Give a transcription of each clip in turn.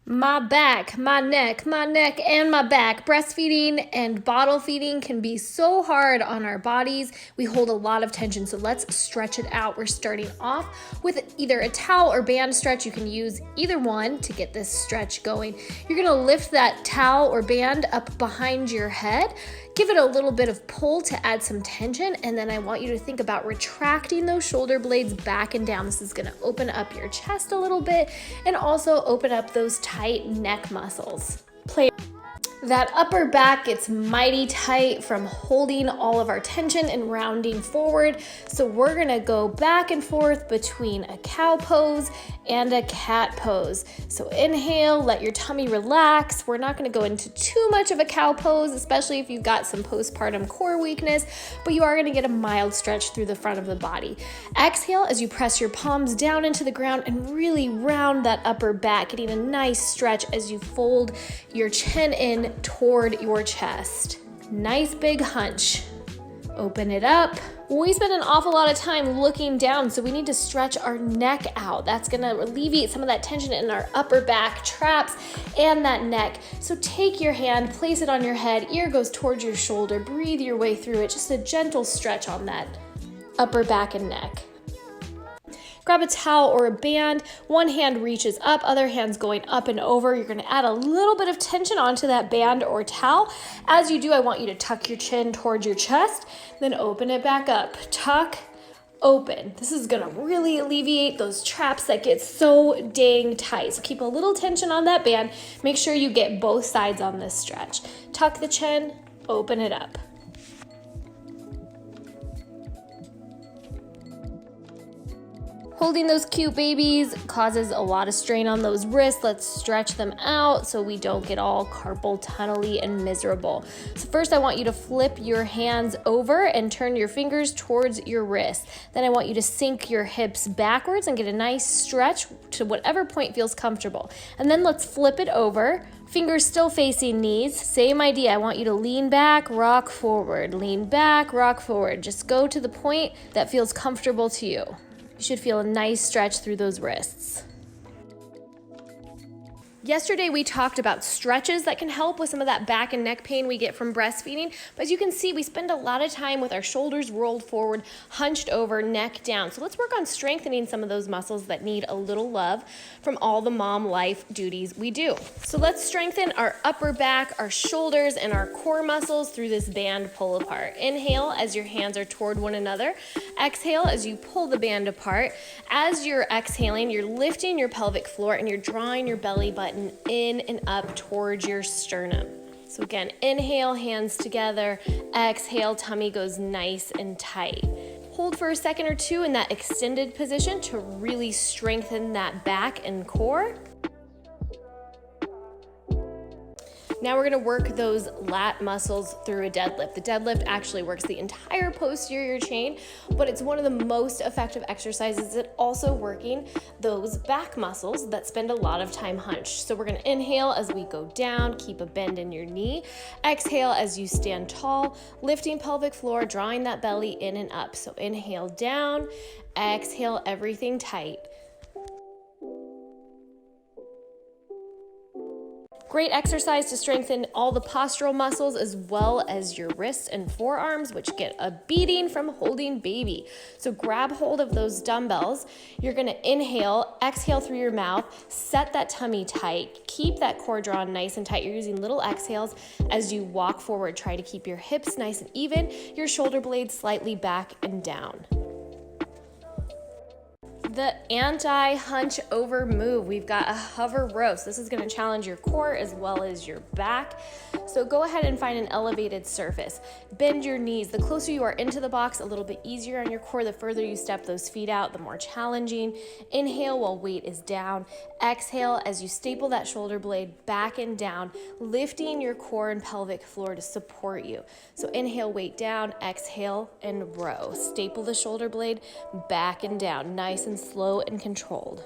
My back, my neck, and my back. Breastfeeding and bottle feeding can be so hard on our bodies. We hold a lot of tension, so let's stretch it out. We're starting off with either a towel or band stretch. You can use either one to get this stretch going. You're gonna lift that towel or band up behind your head. Give it a little bit of pull to add some tension, and then I want you to think about retracting those shoulder blades back and down. This is gonna open up your chest a little bit and also open up those tight neck muscles. That upper back gets mighty tight from holding all of our tension and rounding forward. So we're gonna go back and forth between a cow pose and a cat pose. So inhale, let your tummy relax. We're not gonna go into too much of a cow pose, especially if you've got some postpartum core weakness, but you are gonna get a mild stretch through the front of the body. Exhale as you press your palms down into the ground and really round that upper back, getting a nice stretch as you fold your chin in toward your chest. Nice big hunch. Open it up. We spend an awful lot of time looking down, so we need to stretch our neck out. That's gonna alleviate some of that tension in our upper back traps and that neck. So take your hand, place it on your head, ear goes towards your shoulder, breathe your way through it, just a gentle stretch on that upper back and neck. Grab a towel or a band, one hand reaches up, other hand's going up and over. You're gonna add a little bit of tension onto that band or towel. As you do, I want you to tuck your chin towards your chest, then open it back up. Tuck, open. This is gonna really alleviate those traps that get so dang tight. So keep a little tension on that band. Make sure you get both sides on this stretch. Tuck the chin, open it up. Holding those cute babies causes a lot of strain on those wrists. Let's stretch them out so we don't get all carpal tunnel-y and miserable. So first I want you to flip your hands over and turn your fingers towards your wrists. Then I want you to sink your hips backwards and get a nice stretch to whatever point feels comfortable. And then let's flip it over. Fingers still facing knees. Same idea. I want you to lean back, rock forward. Lean back, rock forward. Just go to the point that feels comfortable to you. You should feel a nice stretch through those wrists. Yesterday we talked about stretches that can help with some of that back and neck pain we get from breastfeeding. But as you can see, we spend a lot of time with our shoulders rolled forward, hunched over, neck down. So let's work on strengthening some of those muscles that need a little love from all the mom life duties we do. So let's strengthen our upper back, our shoulders, and our core muscles through this band pull apart. Inhale as your hands are toward one another. Exhale as you pull the band apart. As you're exhaling, you're lifting your pelvic floor and you're drawing your belly button in and up towards your sternum. So again, inhale, hands together. Exhale, tummy goes nice and tight. Hold for a second or two in that extended position to really strengthen that back and core. Now we're gonna work those lat muscles through a deadlift. The deadlift actually works the entire posterior chain, but it's one of the most effective exercises at also working those back muscles that spend a lot of time hunched. So we're gonna inhale as we go down, keep a bend in your knee. Exhale as you stand tall, lifting pelvic floor, drawing that belly in and up. So inhale down, exhale everything tight. Great exercise to strengthen all the postural muscles as well as your wrists and forearms, which get a beating from holding baby. So grab hold of those dumbbells. You're gonna inhale, exhale through your mouth, set that tummy tight, keep that core drawn nice and tight. You're using little exhales as you walk forward. Try to keep your hips nice and even, your shoulder blades slightly back and down. The anti-hunch over move. We've got a hover row. So this is gonna challenge your core as well as your back. So go ahead and find an elevated surface. Bend your knees. The closer you are into the box, a little bit easier on your core. The further you step those feet out, the more challenging. Inhale while weight is down. Exhale as you staple that shoulder blade back and down, lifting your core and pelvic floor to support you. So inhale, weight down, exhale, and row. Staple the shoulder blade back and down, nice and slow and controlled.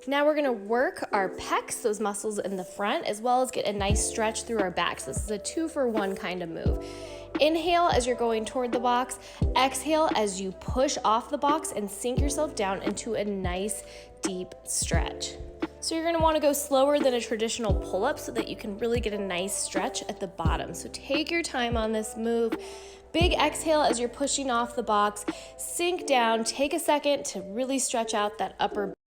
Now we're gonna work our pecs, those muscles in the front, as well as get a nice stretch through our backs. This is a 2-for-1 kind of move. Inhale as you're going toward the box. Exhale as you push off the box and sink yourself down into a nice deep stretch. So you're gonna wanna go slower than a traditional pull-up so that you can really get a nice stretch at the bottom. So take your time on this move. Big exhale as you're pushing off the box. Sink down, take a second to really stretch out that upper